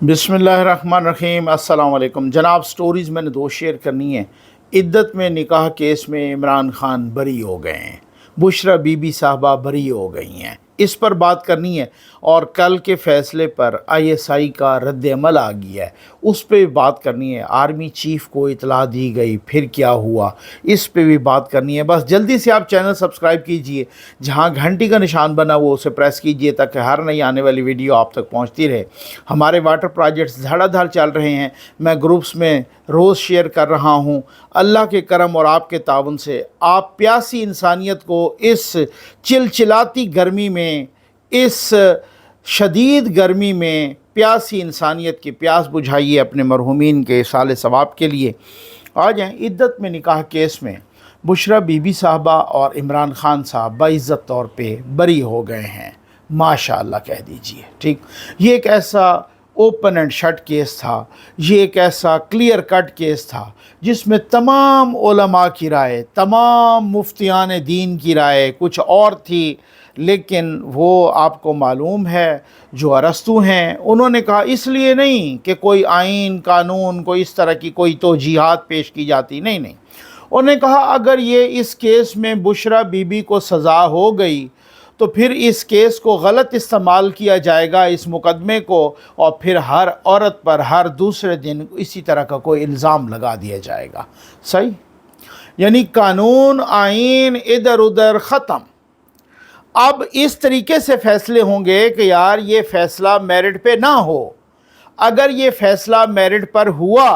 बिस्मिल्लाहिर्रहमानिर्रहीम। अस्सलाम वालेकुम जनाब। स्टोरीज़ मैंने दो शेयर करनी है। इद्दत में निकाह केस में इमरान खान बरी हो गए हैं, बुशरा बीबी साहबा बरी हो गई हैं, इस पर बात करनी है। और कल के फ़ैसले पर आईएसआई का रद्द अमल आ गया है, उस पर भी बात करनी है। आर्मी चीफ़ को इतला दी गई, फिर क्या हुआ, इस पे भी बात करनी है। बस जल्दी से आप चैनल सब्सक्राइब कीजिए, जहां घंटी का निशान बना वो उसे प्रेस कीजिए ताकि हर नई आने वाली वीडियो आप तक पहुंचती रहे। हमारे वाटर प्रोजेक्ट्स धड़ाधड़ चल रहे हैं, मैं ग्रुप्स में रोज़ शेयर कर रहा हूं। अल्लाह के करम और आपके ताउन से आप प्यासी इंसानियत को इस चिलचिलाती गर्मी में, इस शदीद गर्मी में प्यासी इंसानियत की प्यास बुझाइए अपने मरहूमीन के साले सवाब के लिए। आ जाएँ। इद्दत में निकाह केस में बुशरा बीबी साहबा और इमरान खान साहब बाइज़्ज़त तौर पे बरी हो गए हैं, माशाअल्लाह कह दीजिए। ठीक, ये एक ऐसा ओपन एंड शट केस था, ये एक ऐसा क्लियर कट केस था जिसमें तमाम उलमा की राय, तमाम मुफ्तियान दीन की राय कुछ और थी। लेकिन वो आपको मालूम है जो अरस्तू हैं उन्होंने कहा इसलिए नहीं कि कोई आइन कानून को इस तरह की कोई तौजीहात पेश की जाती, नहीं नहीं। उन्होंने कहा अगर ये इस केस में बुशरा बीबी को सज़ा हो गई तो फिर इस केस को गलत इस्तेमाल किया जाएगा, इस मुकदमे को, और फिर हर औरत पर हर दूसरे दिन इसी तरह का कोई इल्ज़ाम लगा दिया जाएगा। सही, यानी कानून आइन इधर उधर ख़त्म। अब इस तरीके से फ़ैसले होंगे कि यार ये फ़ैसला मेरिट पे ना हो। अगर ये फ़ैसला मेरिट पर हुआ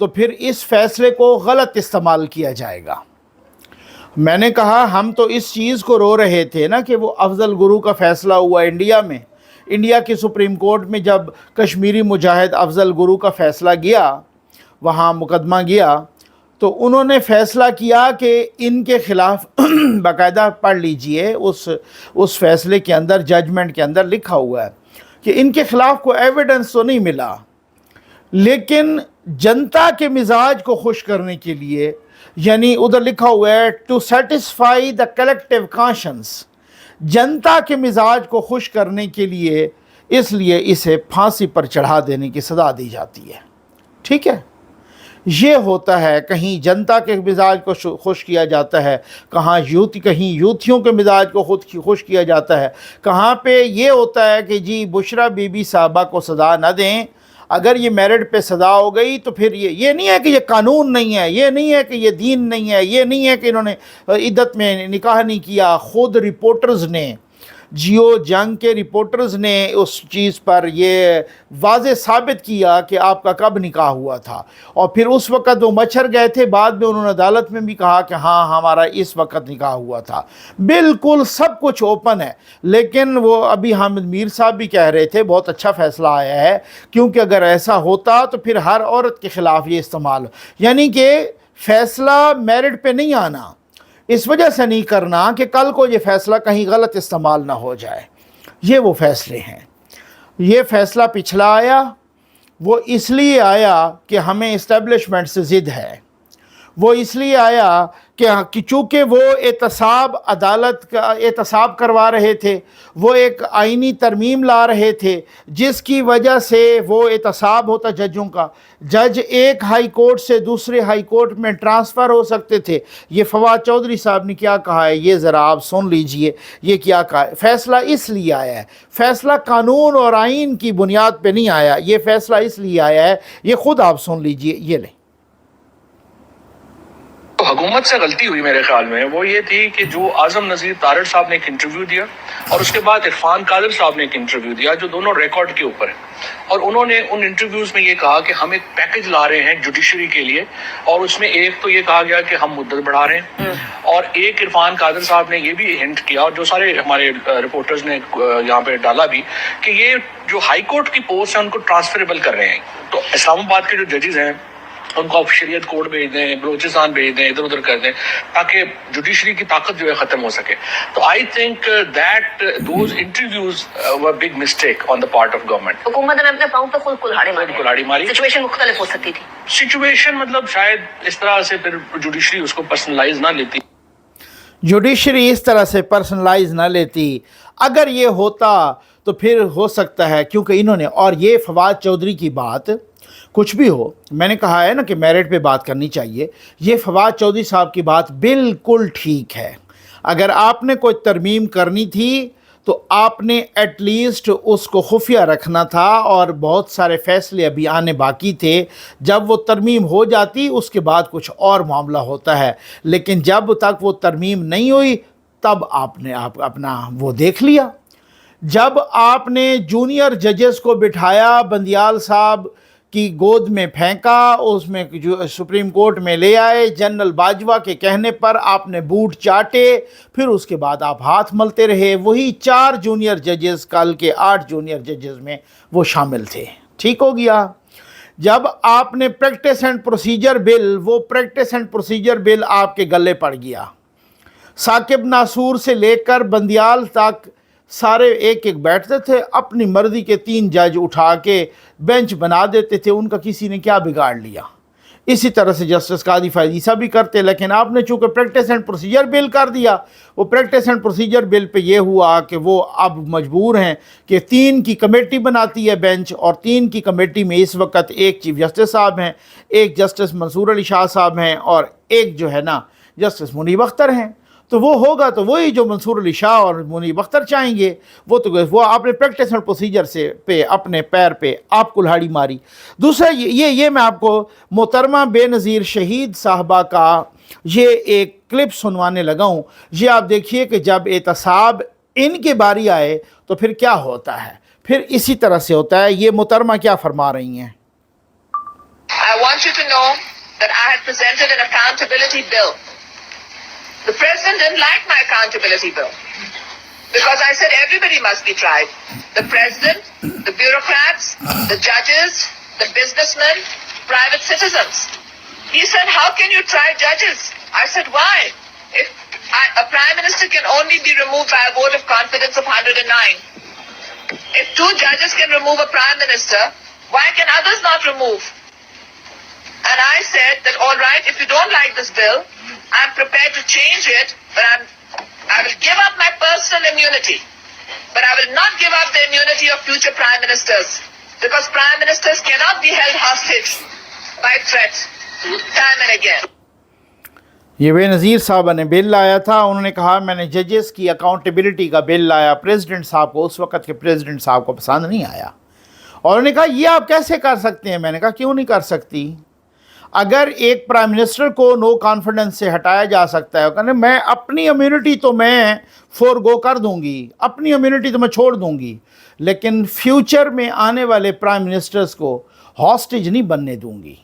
तो फिर इस फ़ैसले को गलत इस्तेमाल किया जाएगा। मैंने कहा हम तो इस चीज़ को रो रहे थे ना कि वो अफजल गुरु का फ़ैसला हुआ इंडिया में, इंडिया की सुप्रीम कोर्ट में जब कश्मीरी मुजाहिद अफजल गुरु का फ़ैसला गया, वहाँ मुकदमा गया, तो उन्होंने फ़ैसला किया कि इनके ख़िलाफ़ बाकायदा पढ़ लीजिए, उस फ़ैसले के अंदर, जजमेंट के अंदर लिखा हुआ है कि इनके ख़िलाफ़ कोई एविडेंस तो नहीं मिला, लेकिन जनता के मिजाज को खुश करने के लिए, यानी उधर लिखा हुआ है to satisfy the collective conscience, जनता के मिजाज को खुश करने के लिए, इसलिए इसे फांसी पर चढ़ा देने की सज़ा दी जाती है। ठीक है, ये होता है, कहीं जनता के मिजाज को खुश किया जाता है, कहीं यूथियों के मिजाज को खुश किया जाता है, कहाँ पे ये होता है कि जी बुशरा बीबी साहबा को सज़ा न दें। अगर ये मेरिट पे सज़ा हो गई तो फिर ये नहीं है कि ये कानून नहीं है, ये नहीं है कि ये दीन नहीं है, ये नहीं है कि इन्होंने इद्दत में निकाह नहीं किया। ख़ुद रिपोर्टर्स ने, जियो जंग के रिपोर्टर्स ने उस चीज़ पर ये वाज़े साबित किया कि आपका कब निकाह हुआ था, और फिर उस वक़्त वो मच्छर गए थे। बाद में उन्होंने अदालत में भी कहा कि हाँ हमारा इस वक़्त निकाह हुआ था। बिल्कुल सब कुछ ओपन है। लेकिन वो अभी हामिद मीर साहब भी कह रहे थे बहुत अच्छा फ़ैसला आया है, क्योंकि अगर ऐसा होता तो फिर हर औरत के ख़िलाफ़ ये इस्तेमाल, यानी कि फ़ैसला मेरिट पे नहीं आना, इस वजह से नहीं करना कि कल को ये फ़ैसला कहीं गलत इस्तेमाल ना हो जाए। ये वो फ़ैसले हैं। ये फ़ैसला पिछला आया, वो इसलिए आया कि हमें इस्टेब्लिशमेंट से ज़िद है। वो इसलिए आया कि चूँकि वो एहतसाब, अदालत का एहतसाब करवा रहे थे, वो एक आइनी तरमीम ला रहे थे, जिसकी वजह से वो एहतसाब होता जजों का, जज एक हाई कोर्ट से दूसरे हाई कोर्ट में ट्रांसफ़र हो सकते थे। ये फवाद चौधरी साहब ने क्या कहा है, ये ज़रा आप सुन लीजिए, ये क्या कहा है। फ़ैसला इसलिए आया है, फ़ैसला कानून और आइन की बुनियाद पे नहीं आया, ये फ़ैसला इसलिए आया है, ये ख़ुद आप सुन लीजिए। ये लें, तो हुकूमत से गलती हुई मेरे ख्याल में वो ये थी कि जो आजम नज़ीर तारड़ साहब ने एक इंटरव्यू दिया और उसके बाद इरफान कादिर साहब ने एक इंटरव्यू दिया, जो दोनों रिकॉर्ड के ऊपर है, और उन्होंने उन इंटरव्यूज़ में ये कहा कि हम एक पैकेज ला रहे हैं जुडिशरी के लिए, और उसमें एक तो ये कहा गया कि हम मुद्दत बढ़ा रहे हैं, और एक इरफान कादिर साहब ने ये भी हिंट किया, और जो सारे हमारे रिपोर्टर्स ने यहाँ पे डाला भी, कि ये जो हाई कोर्ट की पोस्ट है उनको ट्रांसफरेबल कर रहे हैं। तो इस्लामाबाद के जो जजेस हैं उनको आप शरीयत कोर्ट भेज दें, बलोचिस्तान भेज दें, इधर उधर कर दें, ताकि जुडिशरी की ताकत जो है ख़त्म हो सके। तो I think that those interviews were big mistake on the part of government. हुकूमत ने अपने पाँव पे खुद कुल्हाड़ी मारी। सिचुएशन मुख्तलिफ हो सकती थी। सिचुएशन मतलब शायद इस तरह से फिर जुडिशरी उसको पर्सनलाइज ना लेती, जुडिशरी इस तरह से पर्सनलाइज ना लेती। अगर ये होता تو پھر ہو سکتا ہے کیونکہ انہوں نے، اور یہ فواد چودھری کی بات کچھ بھی ہو، میں نے کہا ہے نا کہ میرٹ پہ بات کرنی چاہیے، یہ فواد چودھری صاحب کی بات بالکل ٹھیک ہے۔ اگر آپ نے کوئی ترمیم کرنی تھی تو آپ نے ایٹ لیسٹ اس کو خفیہ رکھنا تھا، اور بہت سارے فیصلے ابھی آنے باقی تھے۔ جب وہ ترمیم ہو جاتی اس کے بعد کچھ اور معاملہ ہوتا ہے، لیکن جب تک وہ ترمیم نہیں ہوئی تب آپ نے اپنا وہ دیکھ لیا۔ جب آپ نے جونیئر ججز کو بٹھایا، بندیال صاحب کی گود میں پھینکا، اس میں جو سپریم کورٹ میں لے آئے، جنرل باجوہ کے کہنے پر آپ نے بوٹ چاٹے، پھر اس کے بعد آپ ہاتھ ملتے رہے۔ وہی 4 جونیئر ججز کل کے 8 جونیئر ججز میں وہ شامل تھے۔ ٹھیک ہو گیا۔ جب آپ نے پریکٹس اینڈ پروسیجر بل، وہ پریکٹس اینڈ پروسیجر بل آپ کے گلے پڑ گیا۔ ثاقب ناصور سے لے کر بندیال تک سارے ایک ایک بیٹھتے تھے، اپنی مرضی کے 3 جج اٹھا کے بینچ بنا دیتے تھے، ان کا کسی نے کیا بگاڑ لیا۔ اسی طرح سے جسٹس قاضی فیاض عیسیٰ بھی کرتے، لیکن آپ نے چونکہ پریکٹس اینڈ پروسیجر بل کر دیا، وہ پریکٹس اینڈ پروسیجر بل پہ یہ ہوا کہ وہ اب مجبور ہیں کہ 3 کی کمیٹی بناتی ہے بینچ، اور 3 کی کمیٹی میں اس وقت ایک چیف جسٹس صاحب ہیں، ایک جسٹس منصور علی شاہ صاحب ہیں، اور ایک جو ہے نا جسٹس منیب اختر ہیں۔ تو وہ ہوگا تو وہی جو منصور علی شاہ اور منیب اختر چاہیں گے، وہ آپ نے پریکٹس اینڈ پروسیجر سے پہ اپنے پیر پہ آپ کلہاڑی ماری۔ دوسرا یہ میں آپ کو محترمہ بے نظیر شہید صاحبہ کا یہ ایک کلپ سنوانے لگا ہوں۔ یہ آپ دیکھیے کہ جب احتساب ان کی باری آئے تو پھر کیا ہوتا ہے، پھر اسی طرح سے ہوتا ہے۔ یہ محترمہ کیا فرما رہی ہیں۔ I want you to know that I had presented an accountability bill. The president didn't like my accountability bill because I said everybody must be tried. The president, the bureaucrats, the judges, the businessmen, private citizens. He said, how can you try judges? I said, why? If a prime minister can only be removed by a vote of confidence of 109. If 2 judges can remove a prime minister, why can others not remove? And I said that, all right, if you don't like this bill, I'm prepared to change it, but I will give up my personal immunity. But I will not give up the immunity of future prime ministers, because prime ministers cannot be held hostage by threat time and again. یہ بے نظیر صاحبہ نے بل لایا تھا، انہوں نے کہا میں نے ججز کی اکاؤنٹیبلٹی کا بل لایا، پریزیڈنٹ صاحب کو، اس وقت کے پریزیڈنٹ صاحب کو پسند نہیں آیا، اور انہوں نے کہا یہ آپ کیسے کر سکتے ہیں؟ میں نے کہا کیوں نہیں کر سکتی؟ اگر ایک پرائم منسٹر کو نو کانفیڈنس سے ہٹایا جا سکتا ہے، کہ میں اپنی امیونٹی تو میں فور گو کر دوں گی، اپنی امیونٹی تو میں چھوڑ دوں گی، لیکن فیوچر میں آنے والے پرائم منسٹرز کو ہاسٹیج نہیں بننے دوں گی۔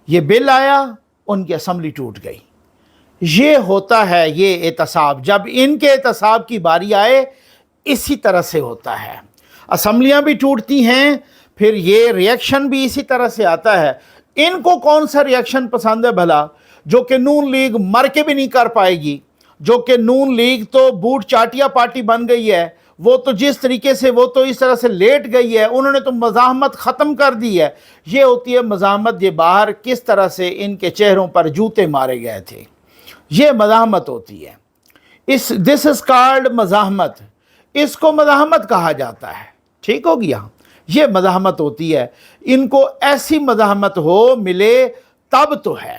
یہ بل آیا، ان کی اسمبلی ٹوٹ گئی۔ یہ ہوتا ہے یہ احتساب، جب ان کے احتساب کی باری آئے اسی طرح سے ہوتا ہے، اسمبلیاں بھی ٹوٹتی ہیں، پھر یہ ریئیکشن بھی اسی طرح سے آتا ہے۔ ان کو کون سا ریئیکشن پسند ہے بھلا، جو کہ نون لیگ مر کے بھی نہیں کر پائے گی، جو کہ نون لیگ تو بوٹ چاٹیا پارٹی بن گئی ہے، وہ تو جس طریقے سے وہ تو اس طرح سے لیٹ گئی ہے، انہوں نے تو مزاحمت ختم کر دی ہے۔ یہ ہوتی ہے مزاحمت، یہ باہر کس طرح سے ان کے چہروں پر جوتے مارے گئے تھے، یہ مزاحمت ہوتی ہے۔ دس از کالڈ مزاحمت، اس کو مزاحمت کہا جاتا ہے۔ ٹھیک ہو گیا، یہ مزاحمت ہوتی ہے۔ ان کو ایسی مزاحمت ہو ملے تب تو ہے،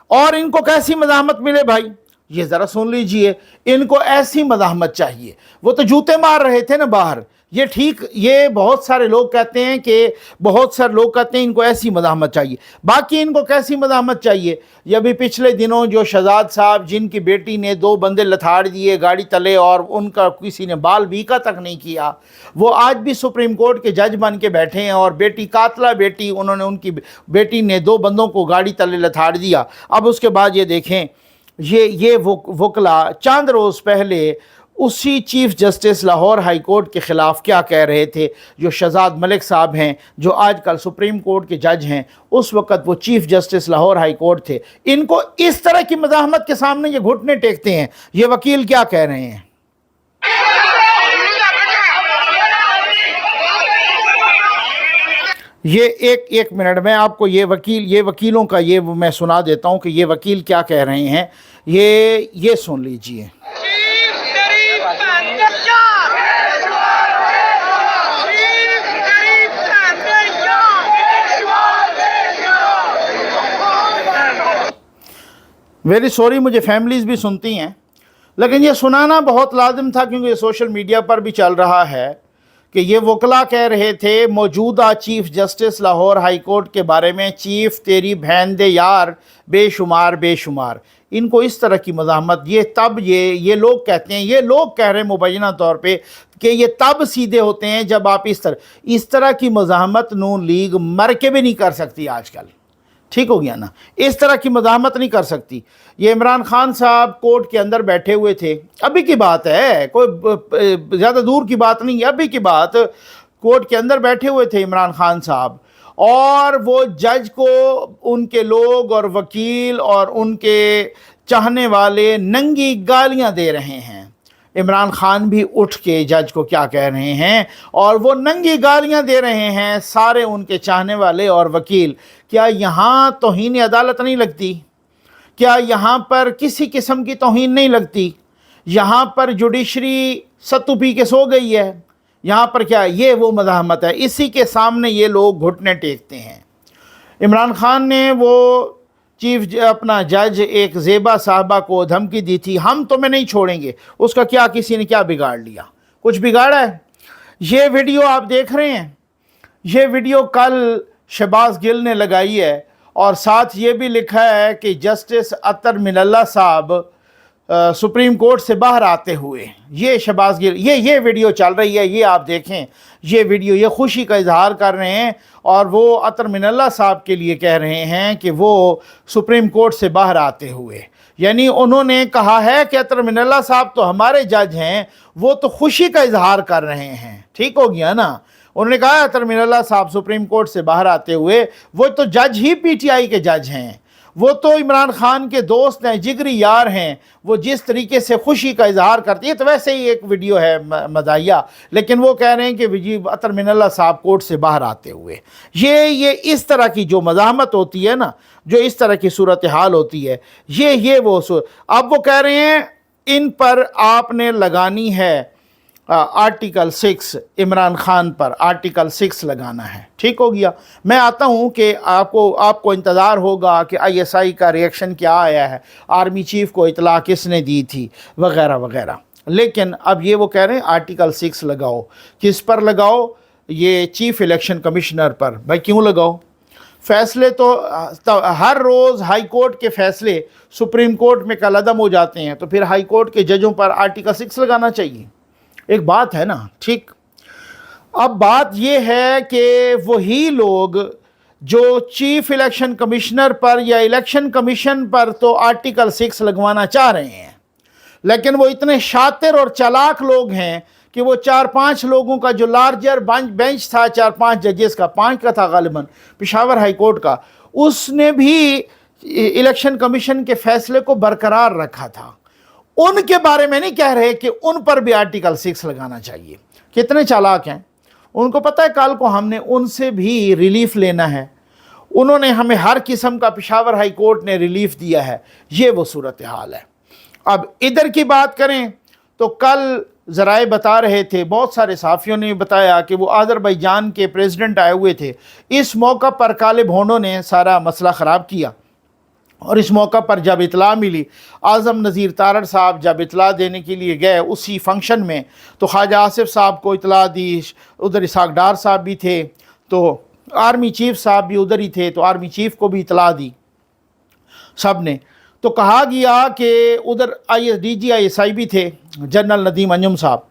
اور ان کو کیسی مزاحمت ملے بھائی، یہ ذرا سن لیجئے۔ ان کو ایسی مزاحمت چاہیے، وہ تو جوتے مار رہے تھے نا باہر، یہ ٹھیک، یہ بہت سارے لوگ کہتے ہیں کہ ان کو ایسی مزاحمت چاہیے۔ باقی ان کو کیسی مزاحمت چاہیے؟ یہ ابھی پچھلے دنوں جو شہزاد صاحب جن کی بیٹی نے 2 بندے لتھاڑ دیے گاڑی تلے اور ان کا کسی نے بال بیکا تک نہیں کیا، وہ آج بھی سپریم کورٹ کے جج بن کے بیٹھے ہیں، اور بیٹی قاتلہ بیٹی، انہوں نے ان کی بیٹی نے 2 بندوں کو گاڑی تلے لتھاڑ دیا۔ اب اس کے بعد یہ دیکھیں، یہ وکلا چند روز پہلے اسی chief justice Lahore high court کے خلاف کیا کہہ رہے تھے، جو شہزاد ملک صاحب ہیں، جو آج کل سپریم کورٹ کے جج ہیں، اس وقت وہ chief justice Lahore high court تھے۔ ان کو اس طرح کی مزاحمت کے سامنے یہ گھٹنے ٹیکتے ہیں۔ یہ وکیل کیا کہہ رہے ہیں؟ یہ ایک منٹ میں آپ کو یہ وکیلوں کا یہ میں سنا دیتا ہوں کہ یہ وکیل کیا کہہ رہے ہیں، یہ سن لیجئے۔ वेरी सॉरी, मुझे फैमिलीज़ भी सुनती हैं, लेकिन ये सुनाना बहुत लाजिम था क्योंकि सोशल मीडिया पर भी चल रहा है कि ये वकला कह रहे थे मौजूदा chief justice Lahore high court के बारे में, चीफ तेरी बहन दे यार बेशुमार बेशुमार। इनको इस तरह की मज़ाहमत ये लोग कहते हैं, ये लोग कह रहे हैं मुबैना तौर पे कि ये तब सीधे होते हैं जब आप इस तरह की मज़ाहमत नून लीग मर के भी नहीं कर सकती आजकल। ठीक हो गया ना, इस तरह की मज़ाहमत नहीं कर सकती। ये इमरान खान साहब कोर्ट के अंदर बैठे हुए थे, अभी की बात है, कोई ज़्यादा दूर की बात नहीं है, अभी की बात, कोर्ट के अंदर बैठे हुए थे इमरान खान साहब, और वो जज को उनके लोग और वकील और उनके चाहने वाले नंगी गालियां दे रहे हैं। इमरान खान भी उठ के जज को क्या कह रहे हैं, और वो नंगी गालियां दे रहे हैं सारे उनके चाहने वाले और वकील। क्या यहाँ तौहीन अदालत नहीं लगती? क्या यहाँ पर किसी किस्म की तौहीन नहीं लगती? यहाँ पर जुडिशरी सत्तू पी के सो गई है। यहाँ पर क्या ये वो मज़ाहमत है, इसी के सामने ये लोग घुटने टेकते हैं। इमरान खान ने वो चीफ अपना जज एक ज़ेबा साहबा को धमकी दी थी, हम तुम्हें नहीं छोड़ेंगे। उसका क्या, किसी ने क्या बिगाड़ लिया? कुछ बिगाड़ा है? ये वीडियो आप देख रहे हैं, ये वीडियो कल शहबाज गिल ने लगाई है, और साथ ये भी लिखा है कि जस्टिस अतर मिनल्ला साहब सुप्रीम कोर्ट से बाहर आते हुए। ये शहबाज गिल, ये वीडियो चल रही है, ये आप देखें, ये वीडियो, ये खुशी का इजहार कर रहे हैं, और वो अतर मिनल्ला साहब के लिए कह रहे हैं कि वो सुप्रीम कोर्ट से बाहर आते हुए, यानी उन्होंने कहा है कि अतर मिनल्ला साहब तो हमारे जज हैं, वो तो खुशी का इजहार कर रहे हैं। ठीक हो गया ना, उन्होंने कहा अतर मिनल्ला साहब सुप्रीम कोर्ट से बाहर आते हुए, वो तो जज ही पीटीआई के जज हैं, वो तो इमरान खान के दोस्त हैं, जिगरी यार हैं, वो जिस तरीके से खुशी का इजहार करती है, तो वैसे ही एक वीडियो है मज़ाहिया, लेकिन वो कह रहे हैं कि विजी अतर मिनल्ला साहब कोर्ट से बाहर आते हुए। ये इस तरह की जो मज़ाहमत होती है ना, जो इस तरह की सूरत हाल होती है, ये वो अब वो कह रहे हैं इन पर आपने लगानी है आर्टिकल 6, इमरान खान पर आर्टिकल 6 लगाना है। ठीक हो गया। मैं आता हूँ कि आपको इंतज़ार होगा कि आईएसआई का रिएक्शन क्या आया है, आर्मी चीफ़ को इतला किसने दी थी, वगैरह वगैरह। लेकिन अब ये वो कह रहे हैं आर्टिकल 6 लगाओ। किस पर लगाओ? ये चीफ़ इलेक्शन कमिश्नर पर। भाई क्यों लगाओ? फ़ैसले तो हर रोज़ हाई कोर्ट के फ़ैसले सुप्रीम कोर्ट में कलअदम हो जाते हैं, तो फिर हाई कोर्ट के जजों पर आर्टिकल 6 लगाना चाहिए। एक बात है ना। ठीक, अब बात यह है कि वही लोग जो चीफ इलेक्शन कमिश्नर पर या इलेक्शन कमीशन पर तो आर्टिकल 6 लगवाना चाह रहे हैं, लेकिन वो इतने शातिर और चालाक लोग हैं कि वो 4-5 लोगों का जो लार्जर बेंच था, 4-5 जजेस का, 5 का था गालिबन पेशावर हाई कोर्ट का, उसने भी इलेक्शन कमीशन के फैसले को बरकरार रखा था। उनके बारे में नहीं कह रहे कि उन पर भी आर्टिकल 6 लगाना चाहिए। कितने चालाक हैं, उनको पता है कल को हमने उनसे भी रिलीफ लेना है। उन्होंने हमें हर किस्म का पेशावर हाई कोर्ट ने रिलीफ दिया है। ये वो सूरत हाल है। अब इधर की बात करें तो कल ज़राए बता रहे थे, बहुत सारे सहाफ़ियों ने बताया कि वो अज़रबैजान के प्रेसिडेंट आए हुए थे। इस मौका पर काले भोंडों ने सारा मसला ख़राब किया, और इस मौका पर जब इतला मिली, आज़म नज़ीर तारड़ साहब जब इतला देने के लिए गए उसी फंक्शन में, तो ख्वाजा आसिफ साहब को इतला दी, उधर इसहाक डार साहब भी थे, तो आर्मी चीफ़ साहब भी उधर ही थे, तो आर्मी चीफ़ को भी इतला दी सब ने। तो कहा गया कि उधर DG ISI भी थे, जनरल नदीम अंजुम साहब,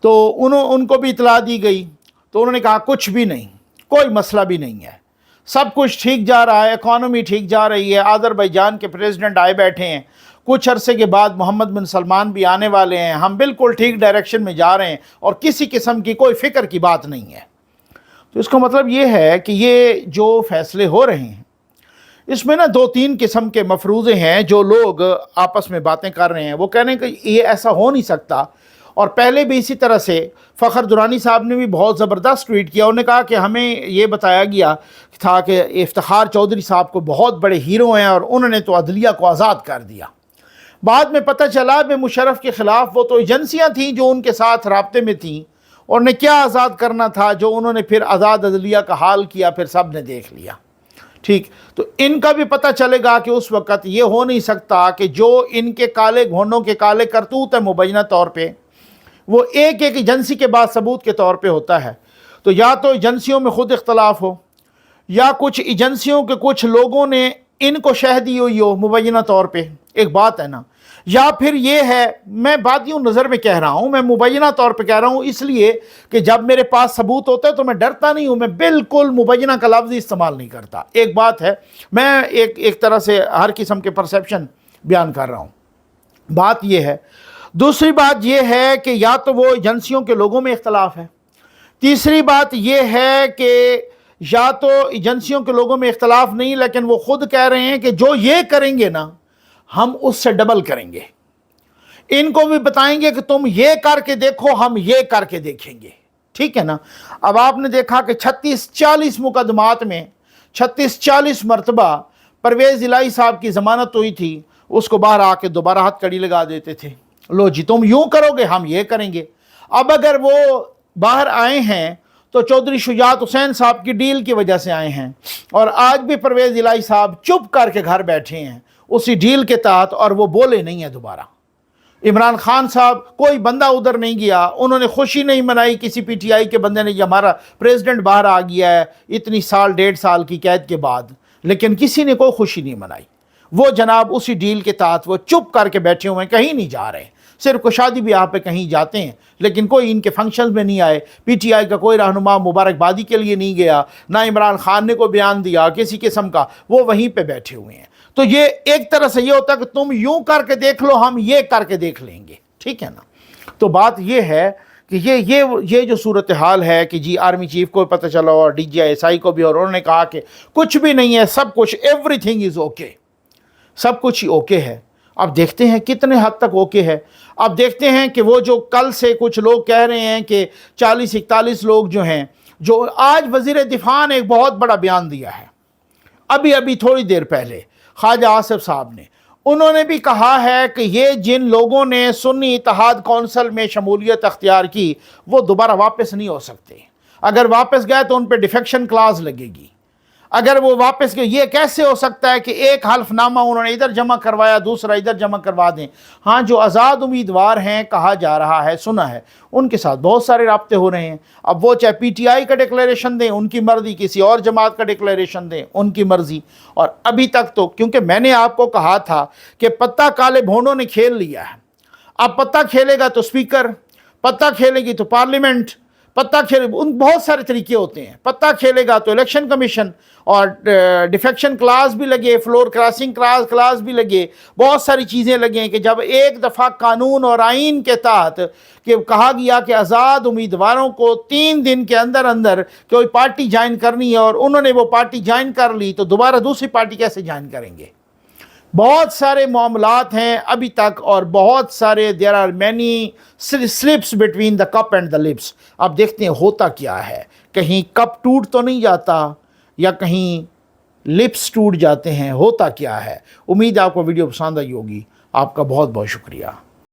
तो उनको भी इतला दी गई। तो उन्होंने कहा कुछ भी नहीं, कोई मसला भी नहीं है, सब कुछ ठीक जा रहा है, इकॉनमी ठीक जा रही है, अज़रबैजान के प्रेसिडेंट आए बैठे हैं, कुछ अरसे के बाद मोहम्मद बिन सलमान भी आने वाले हैं, हम बिल्कुल ठीक डायरेक्शन में जा रहे हैं, और किसी किस्म की कोई फ़िक्र की बात नहीं है। तो इसका मतलब ये है कि ये जो फ़ैसले हो रहे हैं, इसमें ना 2-3 किस्म के मफरूज़े हैं। जो लोग आपस में बातें कर रहे हैं वो कह रहे हैं कि ये ऐसा हो नहीं सकता, और पहले भी इसी तरह से फ़खर दुरानी साहब ने भी बहुत ज़बरदस्त ट्वीट किया। उन्होंने कहा कि हमें ये बताया गया था कि इफ्तिखार चौधरी साहब को बहुत बड़े हीरो हैं, और उन्होंने तो अदलिया को आज़ाद कर दिया। बाद में पता चला कि मुशर्रफ के ख़िलाफ़ वो तो एजेंसियाँ थीं जो उनके साथ राब्ते में थीं, और उन्हें क्या आज़ाद करना था, जो उन्होंने फिर आज़ाद अदलिया का हाल किया, फिर सब ने देख लिया। ٹھیک، تو ان کا بھی پتہ چلے گا کہ اس وقت یہ ہو نہیں سکتا کہ جو ان کے کالے گھونڈوں کے کالے کرتوت ہے مبینہ طور پہ وہ ایک ایک ایجنسی کے بعد ثبوت کے طور پہ ہوتا ہے، تو یا تو ایجنسیوں میں خود اختلاف ہو، یا کچھ ایجنسیوں کے کچھ لوگوں نے ان کو شہ دی ہوئی ہو مبینہ طور پہ، ایک بات ہے نا، یا پھر یہ ہے، میں بات یوں نظر میں کہہ رہا ہوں، میں مبینہ طور پہ کہہ رہا ہوں اس لیے کہ جب میرے پاس ثبوت ہوتا ہے تو میں ڈرتا نہیں ہوں، میں بالکل مبینہ کا لفظ ہی استعمال نہیں کرتا۔ ایک بات ہے، میں ایک طرح سے ہر قسم کے پرسیپشن بیان کر رہا ہوں، بات یہ ہے۔ دوسری بات یہ ہے کہ یا تو وہ ایجنسیوں کے لوگوں میں اختلاف ہے، تیسری بات یہ ہے کہ یا تو ایجنسیوں کے لوگوں میں اختلاف نہیں لیکن وہ خود کہہ رہے ہیں کہ جو یہ کریں گے نا ہم اس سے ڈبل کریں گے، ان کو بھی بتائیں گے کہ تم یہ کر کے دیکھو ہم یہ کر کے دیکھیں گے، ٹھیک ہے نا۔ اب آپ نے دیکھا کہ 36-40 مقدمات میں 36-40 مرتبہ پرویز الہی صاحب کی ضمانت ہوئی تھی، اس کو باہر آ کے دوبارہ ہاتھ کڑی لگا دیتے تھے، لو جی تم یوں کرو گے ہم یہ کریں گے۔ اب اگر وہ باہر آئے ہیں تو چودھری شجاعت حسین صاحب کی ڈیل کی وجہ سے آئے ہیں، اور آج بھی پرویز الہی صاحب چپ کر کے گھر بیٹھے ہیں اسی ڈیل کے تحت، اور وہ بولے نہیں ہیں دوبارہ۔ عمران خان صاحب کوئی بندہ ادھر نہیں گیا، انہوں نے خوشی نہیں منائی کسی پی ٹی آئی کے بندے نے، یہ ہمارا پریزیڈنٹ باہر آ گیا ہے اتنی سال 1.5 سال کی قید کے بعد، لیکن کسی نے کوئی خوشی نہیں منائی۔ وہ جناب اسی ڈیل کے تحت وہ چپ کر کے بیٹھے ہوئے ہیں، کہیں نہیں جا رہے، صرف کو شادی بیاہ پہ کہیں جاتے ہیں لیکن کوئی ان کے فنکشنز میں نہیں آئے، پی ٹی آئی کا کوئی رہنما مبارکبادی کے لیے نہیں گیا، نہ عمران خان نے کوئی بیان دیا کسی قسم کا، وہ وہیں پہ بیٹھے ہوئے ہیں۔ تو یہ ایک طرح سے یہ ہوتا ہے کہ تم یوں کر کے دیکھ لو ہم یہ کر کے دیکھ لیں گے، ٹھیک ہے نا۔ تو بات یہ ہے کہ یہ جو صورتحال ہے کہ جی آرمی چیف کو پتہ چلا اور D G I S I کو بھی، اور انہوں نے کہا کہ کچھ بھی نہیں ہے، سب کچھ ایوری تھنگ از اوکے، سب کچھ ہی اوکے ہے۔ اب دیکھتے ہیں کتنے حد تک اوکے ہے۔ اب دیکھتے ہیں کہ وہ جو کل سے کچھ لوگ کہہ رہے ہیں کہ 40-41 لوگ جو ہیں، جو آج وزیر دفاع نے ایک بہت بڑا بیان دیا ہے، ابھی تھوڑی دیر پہلے خواجہ آصف صاحب نے، انہوں نے بھی کہا ہے کہ یہ جن لوگوں نے سنی اتحاد کونسل میں شمولیت اختیار کی وہ دوبارہ واپس نہیں ہو سکتے، اگر واپس گئے تو ان پہ ڈیفیکشن کلاز لگے گی، اگر وہ واپس گئے یہ کیسے ہو سکتا ہے کہ ایک حلف نامہ انہوں نے ادھر جمع کروایا دوسرا ادھر جمع کروا دیں۔ ہاں جو آزاد امیدوار ہیں کہا جا رہا ہے، سنا ہے، ان کے ساتھ بہت سارے رابطے ہو رہے ہیں، اب وہ چاہے پی ٹی آئی کا ڈکلیریشن دیں ان کی مرضی، کسی اور جماعت کا ڈکلیریشن دیں ان کی مرضی، اور ابھی تک تو کیونکہ میں نے آپ کو کہا تھا کہ پتہ کالے بھونڈوں نے کھیل لیا ہے، اب پتہ کھیلے گا تو اسپیکر، پتہ کھیلے گی تو پارلیمنٹ، پتہ کھیلے ان بہت سارے طریقے ہوتے ہیں، پتہ کھیلے گا تو الیکشن کمیشن، اور ڈیفیکشن کلاس بھی لگے، فلور کراسنگ کلاس بھی لگے، بہت ساری چیزیں لگیں کہ جب ایک دفعہ قانون اور آئین کے تحت کہ کہا گیا کہ آزاد امیدواروں کو 3 دن کے اندر اندر کوئی پارٹی جوائن کرنی ہے اور انہوں نے وہ پارٹی جوائن کر لی تو دوبارہ دوسری پارٹی کیسے جوائن کریں گے؟ بہت سارے معاملات ہیں ابھی تک، اور بہت سارے there are many slips between the cup and the lips۔ اب دیکھتے ہیں ہوتا کیا ہے، کہیں کپ ٹوٹ تو نہیں جاتا یا کہیں لپس ٹوٹ جاتے ہیں، ہوتا کیا ہے۔ امید آپ کو ویڈیو پسند آئی ہوگی، آپ کا بہت بہت شکریہ۔